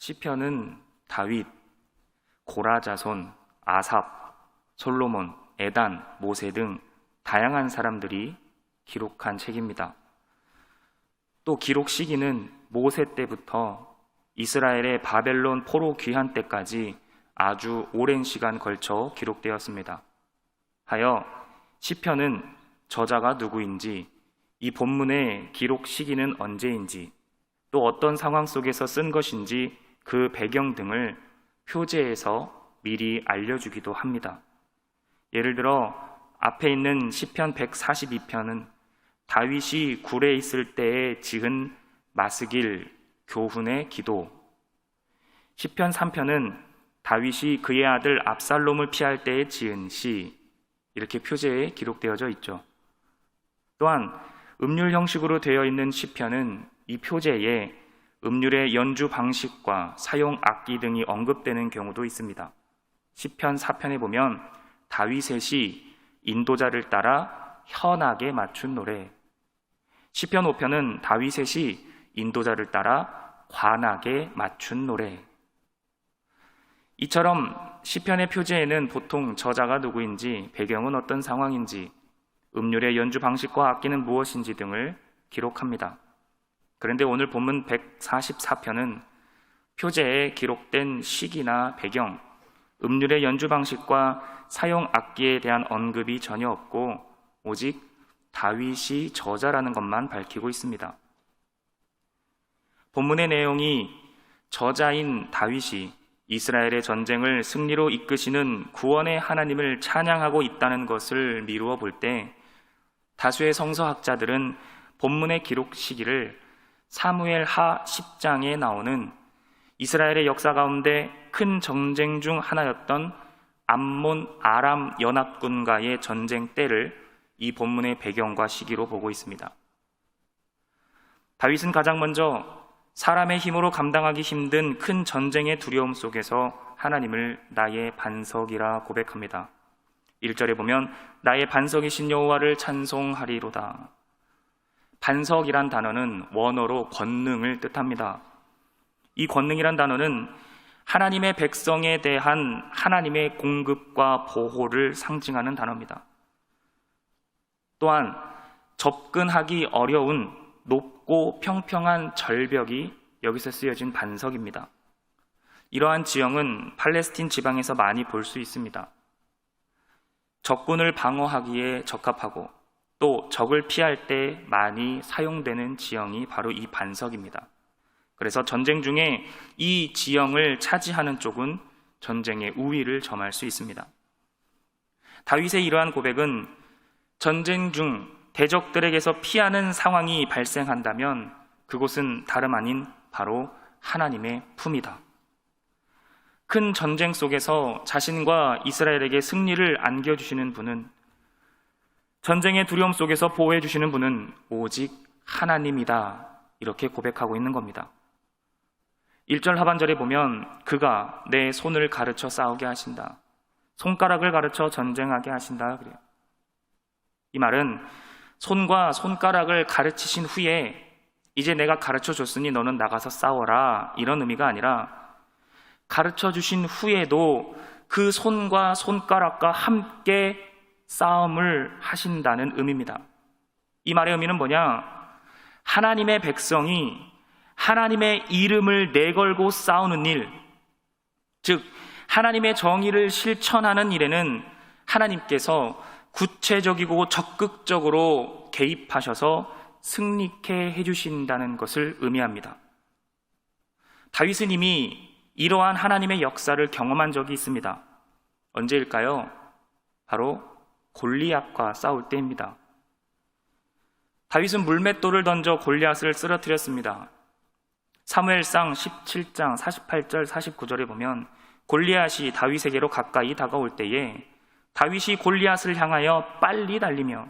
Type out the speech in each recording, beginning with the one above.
시편은 다윗, 고라 자손, 아삽, 솔로몬, 에단, 모세 등 다양한 사람들이 기록한 책입니다. 또 기록 시기는 모세 때부터 이스라엘의 바벨론 포로 귀환 때까지 아주 오랜 시간 걸쳐 기록되었습니다. 하여 시편은 저자가 누구인지, 이 본문의 기록 시기는 언제인지, 또 어떤 상황 속에서 쓴 것인지 그 배경 등을 표제에서 미리 알려주기도 합니다. 예를 들어 앞에 있는 시편 142편은 다윗이 굴에 있을 때에 지은 마스길 교훈의 기도, 시편 3편은 다윗이 그의 아들 압살롬을 피할 때에 지은 시, 이렇게 표제에 기록되어져 있죠. 또한 음률 형식으로 되어 있는 시편은 이 표제에 음률의 연주 방식과 사용 악기 등이 언급되는 경우도 있습니다. 시편 4편에 보면 다윗의 시 인도자를 따라 현악에 맞춘 노래, 시편 5편은 다윗의 시 인도자를 따라 관악에 맞춘 노래. 이처럼 시편의 표제에는 보통 저자가 누구인지, 배경은 어떤 상황인지, 음률의 연주 방식과 악기는 무엇인지 등을 기록합니다. 그런데 오늘 본문 144편은 표제에 기록된 시기나 배경, 음률의 연주 방식과 사용 악기에 대한 언급이 전혀 없고 오직 다윗이 저자라는 것만 밝히고 있습니다. 본문의 내용이 저자인 다윗이 이스라엘의 전쟁을 승리로 이끄시는 구원의 하나님을 찬양하고 있다는 것을 미루어 볼 때 다수의 성서학자들은 본문의 기록 시기를 사무엘하 10장에 나오는 이스라엘의 역사 가운데 큰 전쟁 중 하나였던 암몬 아람 연합군과의 전쟁 때를 이 본문의 배경과 시기로 보고 있습니다. 다윗은 가장 먼저 사람의 힘으로 감당하기 힘든 큰 전쟁의 두려움 속에서 하나님을 나의 반석이라 고백합니다. 1절에 보면 나의 반석이신 여호와를 찬송하리로다. 반석이란 단어는 원어로 권능을 뜻합니다. 이 권능이란 단어는 하나님의 백성에 대한 하나님의 공급과 보호를 상징하는 단어입니다. 또한 접근하기 어려운 높고 평평한 절벽이 여기서 쓰여진 반석입니다. 이러한 지형은 팔레스틴 지방에서 많이 볼 수 있습니다. 적군을 방어하기에 적합하고 또 적을 피할 때 많이 사용되는 지형이 바로 이 반석입니다. 그래서 전쟁 중에 이 지형을 차지하는 쪽은 전쟁의 우위를 점할 수 있습니다. 다윗의 이러한 고백은 전쟁 중 대적들에게서 피하는 상황이 발생한다면 그곳은 다름 아닌 바로 하나님의 품이다. 큰 전쟁 속에서 자신과 이스라엘에게 승리를 안겨주시는 분은, 전쟁의 두려움 속에서 보호해 주시는 분은 오직 하나님이다, 이렇게 고백하고 있는 겁니다. 1절 하반절에 보면 그가 내 손을 가르쳐 싸우게 하신다, 손가락을 가르쳐 전쟁하게 하신다 그래요. 이 말은 손과 손가락을 가르치신 후에 이제 내가 가르쳐 줬으니 너는 나가서 싸워라, 이런 의미가 아니라 가르쳐 주신 후에도 그 손과 손가락과 함께 싸움을 하신다는 의미입니다. 이 말의 의미는 뭐냐? 하나님의 백성이 하나님의 이름을 내걸고 싸우는 일, 즉 하나님의 정의를 실천하는 일에는 하나님께서 구체적이고 적극적으로 개입하셔서 승리케 해주신다는 것을 의미합니다. 다윗은 이미 이러한 하나님의 역사를 경험한 적이 있습니다. 언제일까요? 바로 골리앗과 싸울 때입니다. 다윗은 물맷돌을 던져 골리앗을 쓰러뜨렸습니다. 사무엘상 17장 48절 49절에 보면 골리앗이 다윗에게로 가까이 다가올 때에 다윗이 골리앗을 향하여 빨리 달리며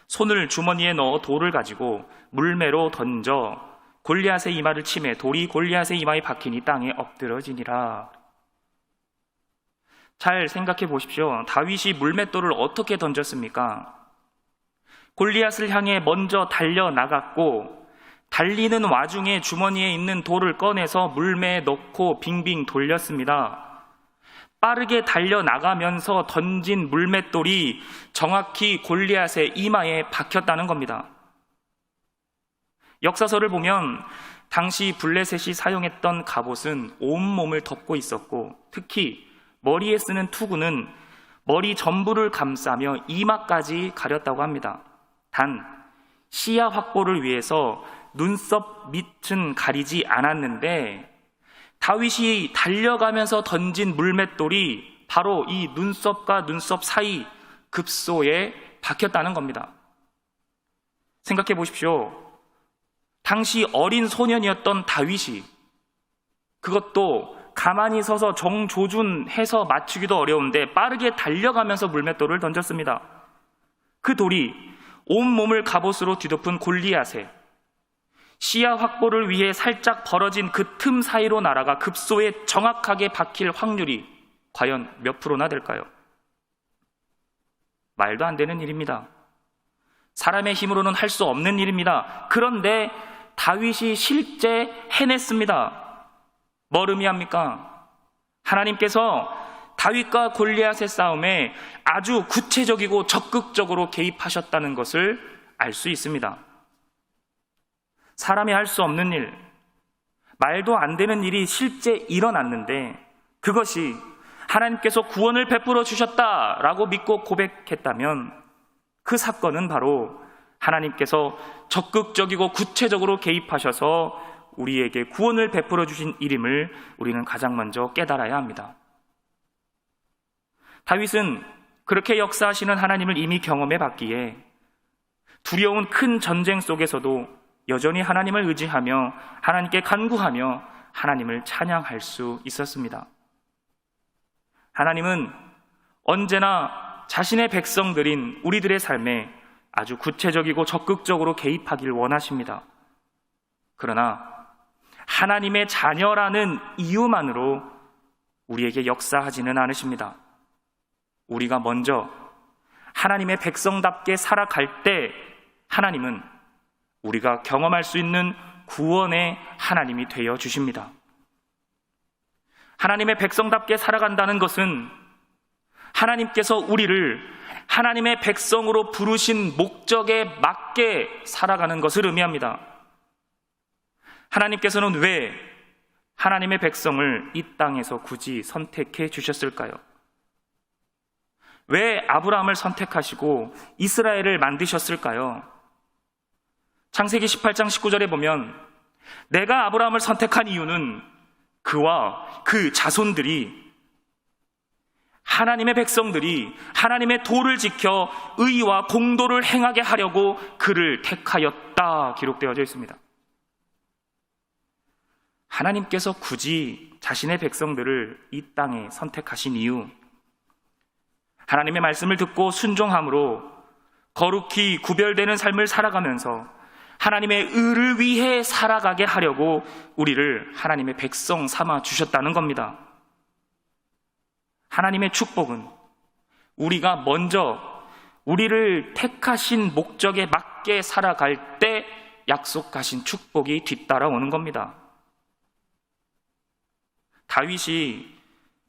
손을 주머니에 넣어 돌을 가지고 물매로 던져 골리앗의 이마를 치매 돌이 골리앗의 이마에 박히니 땅에 엎드러지니라. 잘 생각해 보십시오. 다윗이 물맷돌을 어떻게 던졌습니까? 골리앗을 향해 먼저 달려나갔고 달리는 와중에 주머니에 있는 돌을 꺼내서 물매에 넣고 빙빙 돌렸습니다. 빠르게 달려나가면서 던진 물맷돌이 정확히 골리앗의 이마에 박혔다는 겁니다. 역사서를 보면 당시 블레셋이 사용했던 갑옷은 온몸을 덮고 있었고, 특히 머리에 쓰는 투구는 머리 전부를 감싸며 이마까지 가렸다고 합니다. 단 시야 확보를 위해서 눈썹 밑은 가리지 않았는데, 다윗이 달려가면서 던진 물맷돌이 바로 이 눈썹과 눈썹 사이 급소에 박혔다는 겁니다. 생각해 보십시오. 당시 어린 소년이었던 다윗이, 그것도 가만히 서서 정조준해서 맞추기도 어려운데 빠르게 달려가면서 물맷돌을 던졌습니다. 그 돌이 온몸을 갑옷으로 뒤덮은 골리앗에 시야 확보를 위해 살짝 벌어진 그 틈 사이로 날아가 급소에 정확하게 박힐 확률이 과연 몇 프로나 될까요? 말도 안 되는 일입니다. 사람의 힘으로는 할 수 없는 일입니다. 그런데 다윗이 실제 해냈습니다. 뭘 의미합니까? 하나님께서 다윗과 골리앗의 싸움에 아주 구체적이고 적극적으로 개입하셨다는 것을 알 수 있습니다. 사람이 할 수 없는 일, 말도 안 되는 일이 실제 일어났는데 그것이 하나님께서 구원을 베풀어 주셨다라고 믿고 고백했다면 그 사건은 바로 하나님께서 적극적이고 구체적으로 개입하셔서 우리에게 구원을 베풀어 주신 일임을 우리는 가장 먼저 깨달아야 합니다. 다윗은 그렇게 역사하시는 하나님을 이미 경험해 봤기에 두려운 큰 전쟁 속에서도 여전히 하나님을 의지하며 하나님께 간구하며 하나님을 찬양할 수 있었습니다. 하나님은 언제나 자신의 백성들인 우리들의 삶에 아주 구체적이고 적극적으로 개입하길 원하십니다. 그러나 하나님의 자녀라는 이유만으로 우리에게 역사하지는 않으십니다. 우리가 먼저 하나님의 백성답게 살아갈 때 하나님은 우리가 경험할 수 있는 구원의 하나님이 되어 주십니다. 하나님의 백성답게 살아간다는 것은 하나님께서 우리를 하나님의 백성으로 부르신 목적에 맞게 살아가는 것을 의미합니다. 하나님께서는 왜 하나님의 백성을 이 땅에서 굳이 선택해 주셨을까요? 왜 아브라함을 선택하시고 이스라엘을 만드셨을까요? 창세기 18장 19절에 보면 내가 아브라함을 선택한 이유는 그와 그 자손들이 하나님의 백성들이 하나님의 도를 지켜 의와 공도를 행하게 하려고 그를 택하였다 기록되어져 있습니다. 하나님께서 굳이 자신의 백성들을 이 땅에 선택하신 이유, 하나님의 말씀을 듣고 순종함으로 거룩히 구별되는 삶을 살아가면서 하나님의 의를 위해 살아가게 하려고 우리를 하나님의 백성 삼아 주셨다는 겁니다. 하나님의 축복은 우리가 먼저 우리를 택하신 목적에 맞게 살아갈 때 약속하신 축복이 뒤따라오는 겁니다. 다윗이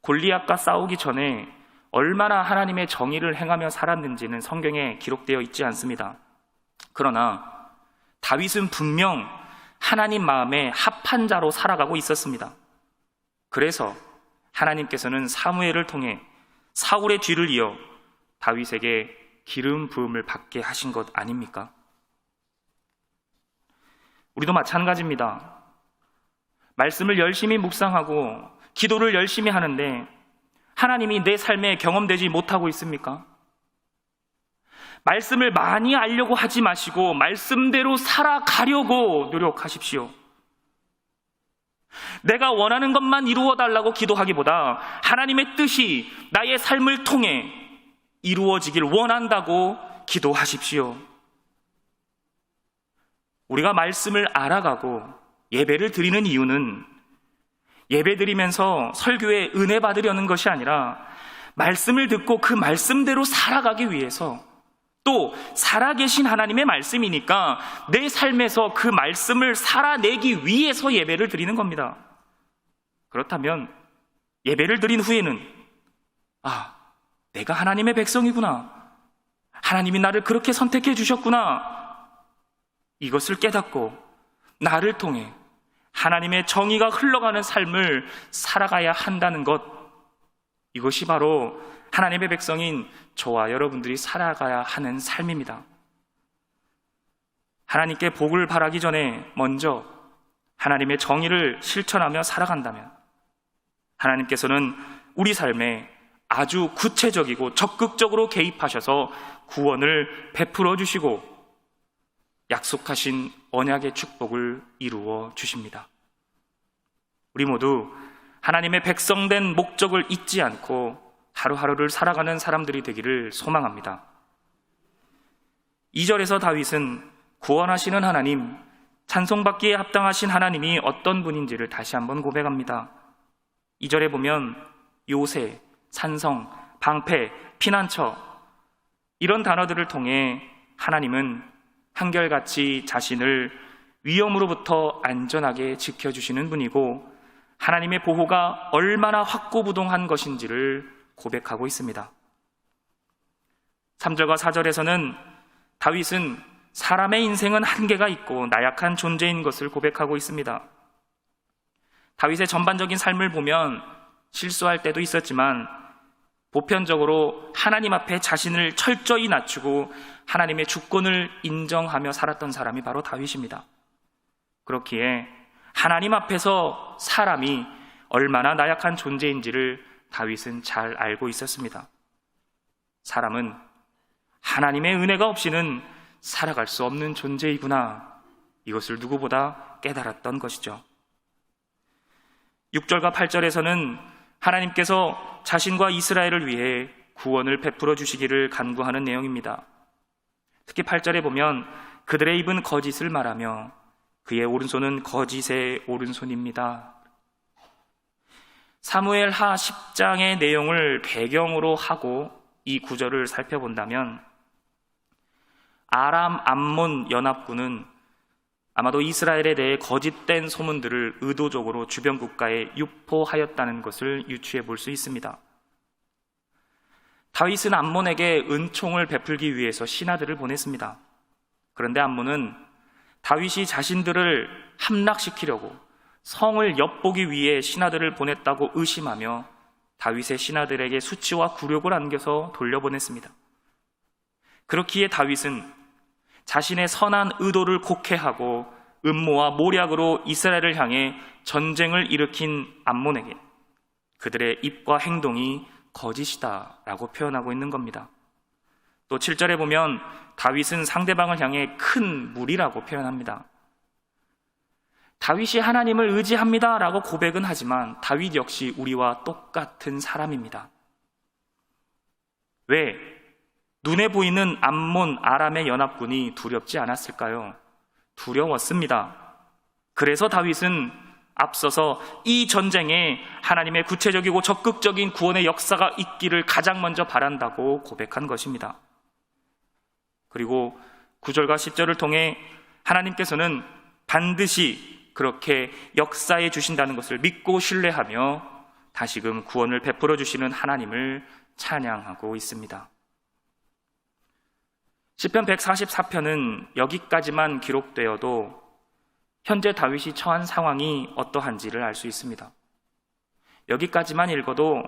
골리앗과 싸우기 전에 얼마나 하나님의 정의를 행하며 살았는지는 성경에 기록되어 있지 않습니다. 그러나 다윗은 분명 하나님 마음에 합한 자로 살아가고 있었습니다. 그래서 하나님께서는 사무엘을 통해 사울의 뒤를 이어 다윗에게 기름 부음을 받게 하신 것 아닙니까? 우리도 마찬가지입니다. 말씀을 열심히 묵상하고 기도를 열심히 하는데 하나님이 내 삶에 경험되지 못하고 있습니까? 말씀을 많이 알려고 하지 마시고 말씀대로 살아가려고 노력하십시오. 내가 원하는 것만 이루어 달라고 기도하기보다 하나님의 뜻이 나의 삶을 통해 이루어지길 원한다고 기도하십시오. 우리가 말씀을 알아가고 예배를 드리는 이유는 예배 드리면서 설교에 은혜 받으려는 것이 아니라 말씀을 듣고 그 말씀대로 살아가기 위해서 또 살아계신 하나님의 말씀이니까 내 삶에서 그 말씀을 살아내기 위해서 예배를 드리는 겁니다. 그렇다면 예배를 드린 후에는 내가 하나님의 백성이구나, 하나님이 나를 그렇게 선택해 주셨구나, 이것을 깨닫고 나를 통해 하나님의 정의가 흘러가는 삶을 살아가야 한다는 것, 이것이 바로 하나님의 백성인 저와 여러분들이 살아가야 하는 삶입니다. 하나님께 복을 바라기 전에 먼저 하나님의 정의를 실천하며 살아간다면 하나님께서는 우리 삶에 아주 구체적이고 적극적으로 개입하셔서 구원을 베풀어 주시고 약속하신 언약의 축복을 이루어 주십니다. 우리 모두 하나님의 백성된 목적을 잊지 않고 하루하루를 살아가는 사람들이 되기를 소망합니다. 2절에서 다윗은 구원하시는 하나님, 찬송받기에 합당하신 하나님이 어떤 분인지를 다시 한번 고백합니다. 2절에 보면 요새, 산성, 방패, 피난처, 이런 단어들을 통해 하나님은 한결같이 자신을 위험으로부터 안전하게 지켜주시는 분이고 하나님의 보호가 얼마나 확고부동한 것인지를 고백하고 있습니다. 3절과 4절에서는 다윗은 사람의 인생은 한계가 있고 나약한 존재인 것을 고백하고 있습니다. 다윗의 전반적인 삶을 보면 실수할 때도 있었지만 보편적으로 하나님 앞에 자신을 철저히 낮추고 하나님의 주권을 인정하며 살았던 사람이 바로 다윗입니다. 그렇기에 하나님 앞에서 사람이 얼마나 나약한 존재인지를 다윗은 잘 알고 있었습니다. 사람은 하나님의 은혜가 없이는 살아갈 수 없는 존재이구나, 이것을 누구보다 깨달았던 것이죠. 6절과 8절에서는 하나님께서 자신과 이스라엘을 위해 구원을 베풀어 주시기를 간구하는 내용입니다. 특히 8절에 보면 그들의 입은 거짓을 말하며 그의 오른손은 거짓의 오른손입니다. 사무엘하 10장의 내용을 배경으로 하고 이 구절을 살펴본다면 아람 암몬 연합군은 아마도 이스라엘에 대해 거짓된 소문들을 의도적으로 주변 국가에 유포하였다는 것을 유추해 볼 수 있습니다. 다윗은 암몬에게 은총을 베풀기 위해서 신하들을 보냈습니다. 그런데 암몬은 다윗이 자신들을 함락시키려고 성을 엿보기 위해 신하들을 보냈다고 의심하며 다윗의 신하들에게 수치와 굴욕을 안겨서 돌려보냈습니다. 그렇기에 다윗은 자신의 선한 의도를 곡해하고 음모와 모략으로 이스라엘을 향해 전쟁을 일으킨 암몬에게 그들의 입과 행동이 거짓이다라고 표현하고 있는 겁니다. 또 7절에 보면 다윗은 상대방을 향해 큰 무리라고 표현합니다. 다윗이 하나님을 의지합니다라고 고백은 하지만 다윗 역시 우리와 똑같은 사람입니다. 왜? 눈에 보이는 암몬, 아람의 연합군이 두렵지 않았을까요? 두려웠습니다. 그래서 다윗은 앞서서 이 전쟁에 하나님의 구체적이고 적극적인 구원의 역사가 있기를 가장 먼저 바란다고 고백한 것입니다. 그리고 9절과 10절을 통해 하나님께서는 반드시 그렇게 역사해 주신다는 것을 믿고 신뢰하며 다시금 구원을 베풀어 주시는 하나님을 찬양하고 있습니다. 시편 144편은 여기까지만 기록되어도 현재 다윗이 처한 상황이 어떠한지를 알 수 있습니다. 여기까지만 읽어도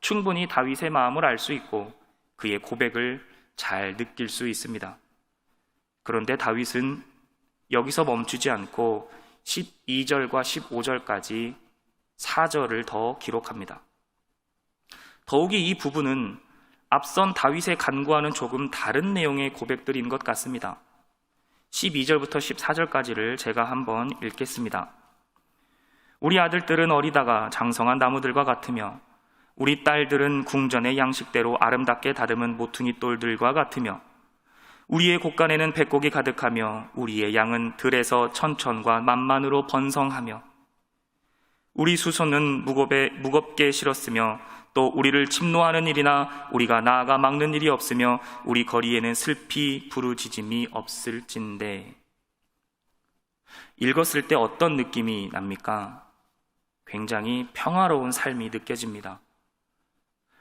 충분히 다윗의 마음을 알 수 있고 그의 고백을 잘 느낄 수 있습니다. 그런데 다윗은 여기서 멈추지 않고 12절과 15절까지 4절을 더 기록합니다. 더욱이 이 부분은 앞선 다윗의 간구와는 조금 다른 내용의 고백들인 것 같습니다. 12절부터 14절까지를 제가 한번 읽겠습니다. 우리 아들들은 어리다가 장성한 나무들과 같으며 우리 딸들은 궁전의 양식대로 아름답게 다듬은 모퉁이 똘들과 같으며 우리의 곳간에는 백곡이 가득하며 우리의 양은 들에서 천천과 만만으로 번성하며 우리 수소는 무겁게 실었으며 또 우리를 침노하는 일이나 우리가 나아가 막는 일이 없으며 우리 거리에는 슬피 부르짖음이 없을진대. 읽었을 때 어떤 느낌이 납니까? 굉장히 평화로운 삶이 느껴집니다.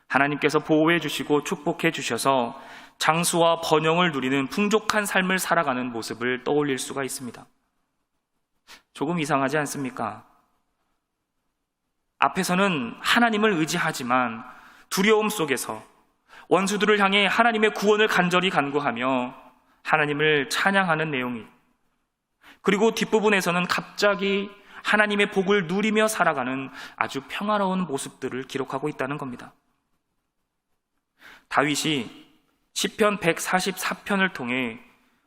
하나님께서 보호해 주시고 축복해 주셔서 장수와 번영을 누리는 풍족한 삶을 살아가는 모습을 떠올릴 수가 있습니다. 조금 이상하지 않습니까? 앞에서는 하나님을 의지하지만 두려움 속에서 원수들을 향해 하나님의 구원을 간절히 간구하며 하나님을 찬양하는 내용이, 그리고 뒷부분에서는 갑자기 하나님의 복을 누리며 살아가는 아주 평화로운 모습들을 기록하고 있다는 겁니다. 다윗이 시편 144편을 통해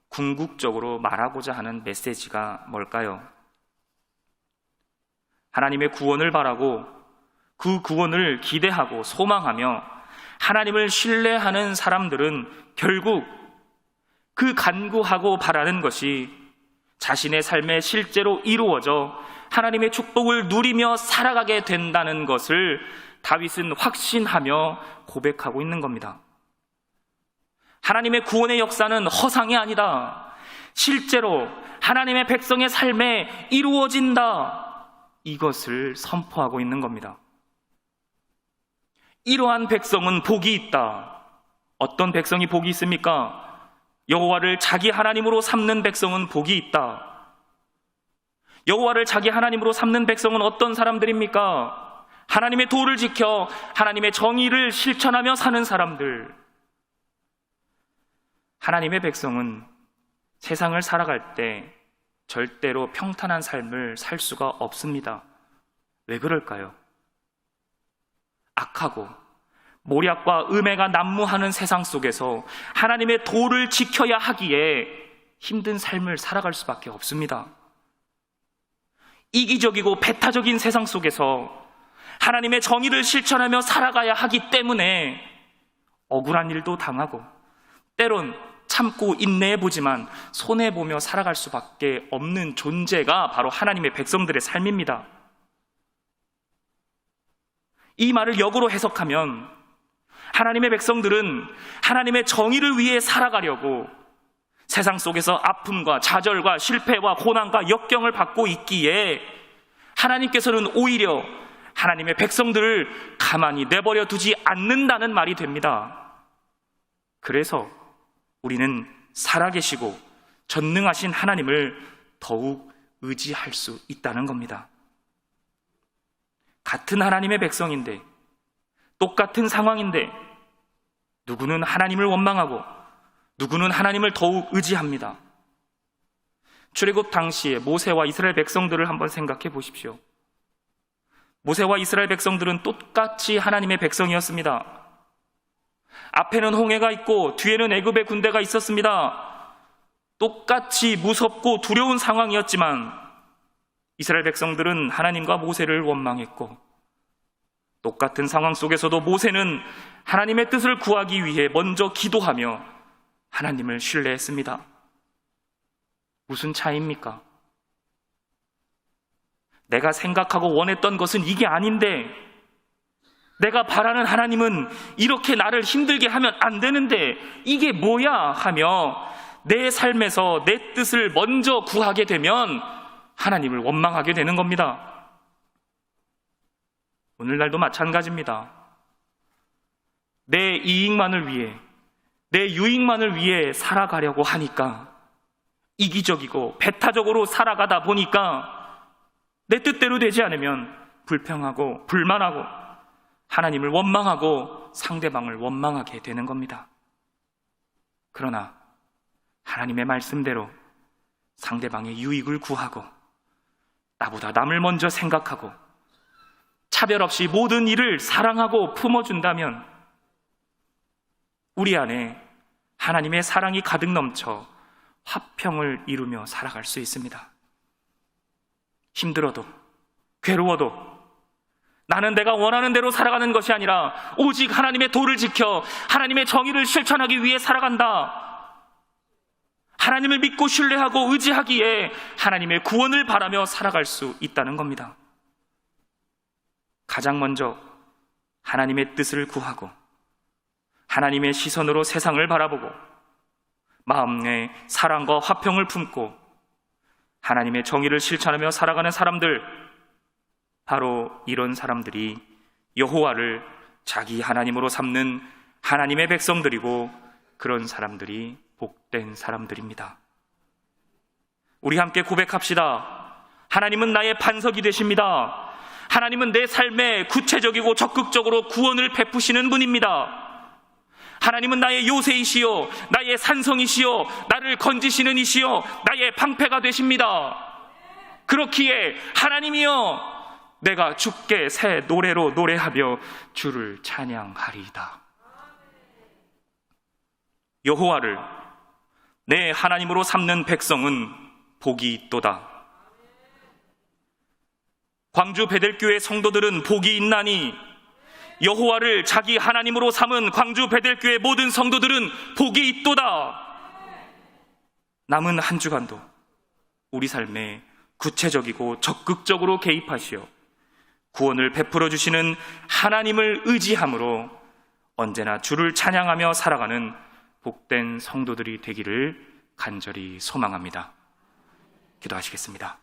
궁극적으로 말하고자 하는 메시지가 뭘까요? 하나님의 구원을 바라고 그 구원을 기대하고 소망하며 하나님을 신뢰하는 사람들은 결국 그 간구하고 바라는 것이 자신의 삶에 실제로 이루어져 하나님의 축복을 누리며 살아가게 된다는 것을 다윗은 확신하며 고백하고 있는 겁니다. 하나님의 구원의 역사는 허상이 아니다. 실제로 하나님의 백성의 삶에 이루어진다. 이것을 선포하고 있는 겁니다. 이러한 백성은 복이 있다. 어떤 백성이 복이 있습니까? 여호와를 자기 하나님으로 삼는 백성은 복이 있다. 여호와를 자기 하나님으로 삼는 백성은 어떤 사람들입니까? 하나님의 도를 지켜 하나님의 정의를 실천하며 사는 사람들. 하나님의 백성은 세상을 살아갈 때 절대로 평탄한 삶을 살 수가 없습니다. 왜 그럴까요? 악하고 모략과 음해가 난무하는 세상 속에서 하나님의 도를 지켜야 하기에 힘든 삶을 살아갈 수밖에 없습니다. 이기적이고 배타적인 세상 속에서 하나님의 정의를 실천하며 살아가야 하기 때문에 억울한 일도 당하고 때론 참고 인내해보지만 손해보며 살아갈 수밖에 없는 존재가 바로 하나님의 백성들의 삶입니다. 이 말을 역으로 해석하면 하나님의 백성들은 하나님의 정의를 위해 살아가려고 세상 속에서 아픔과 좌절과 실패와 고난과 역경을 받고 있기에 하나님께서는 오히려 하나님의 백성들을 가만히 내버려 두지 않는다는 말이 됩니다. 그래서 우리는 살아계시고 전능하신 하나님을 더욱 의지할 수 있다는 겁니다. 같은 하나님의 백성인데, 똑같은 상황인데 누구는 하나님을 원망하고 누구는 하나님을 더욱 의지합니다. 출애굽 당시에 모세와 이스라엘 백성들을 한번 생각해 보십시오. 모세와 이스라엘 백성들은 똑같이 하나님의 백성이었습니다. 앞에는 홍해가 있고 뒤에는 애굽의 군대가 있었습니다. 똑같이 무섭고 두려운 상황이었지만 이스라엘 백성들은 하나님과 모세를 원망했고, 똑같은 상황 속에서도 모세는 하나님의 뜻을 구하기 위해 먼저 기도하며 하나님을 신뢰했습니다. 무슨 차이입니까? 내가 생각하고 원했던 것은 이게 아닌데, 내가 바라는 하나님은 이렇게 나를 힘들게 하면 안 되는데 이게 뭐야 하며 내 삶에서 내 뜻을 먼저 구하게 되면 하나님을 원망하게 되는 겁니다. 오늘날도 마찬가지입니다. 내 이익만을 위해, 내 유익만을 위해 살아가려고 하니까, 이기적이고 배타적으로 살아가다 보니까 내 뜻대로 되지 않으면 불평하고 불만하고 하나님을 원망하고 상대방을 원망하게 되는 겁니다. 그러나 하나님의 말씀대로 상대방의 유익을 구하고 나보다 남을 먼저 생각하고 차별 없이 모든 일을 사랑하고 품어준다면 우리 안에 하나님의 사랑이 가득 넘쳐 화평을 이루며 살아갈 수 있습니다. 힘들어도 괴로워도 나는 내가 원하는 대로 살아가는 것이 아니라 오직 하나님의 도를 지켜 하나님의 정의를 실천하기 위해 살아간다. 하나님을 믿고 신뢰하고 의지하기에 하나님의 구원을 바라며 살아갈 수 있다는 겁니다. 가장 먼저 하나님의 뜻을 구하고 하나님의 시선으로 세상을 바라보고 마음에 사랑과 화평을 품고 하나님의 정의를 실천하며 살아가는 사람들, 바로 이런 사람들이 여호와를 자기 하나님으로 삼는 하나님의 백성들이고, 그런 사람들이 복된 사람들입니다. 우리 함께 고백합시다. 하나님은 나의 반석이 되십니다. 하나님은 내 삶에 구체적이고 적극적으로 구원을 베푸시는 분입니다. 하나님은 나의 요새이시요 나의 산성이시요 나를 건지시는 이시요 나의 방패가 되십니다. 그렇기에 하나님이여, 내가 주께 새 노래로 노래하며 주를 찬양하리이다. 여호와를 내 하나님으로 삼는 백성은 복이 있도다. 광주 베델교회 성도들은 복이 있나니, 여호와를 자기 하나님으로 삼은 광주 베델교회 모든 성도들은 복이 있도다. 남은 한 주간도 우리 삶에 구체적이고 적극적으로 개입하시어 구원을 베풀어 주시는 하나님을 의지함으로 언제나 주를 찬양하며 살아가는 복된 성도들이 되기를 간절히 소망합니다. 기도하시겠습니다.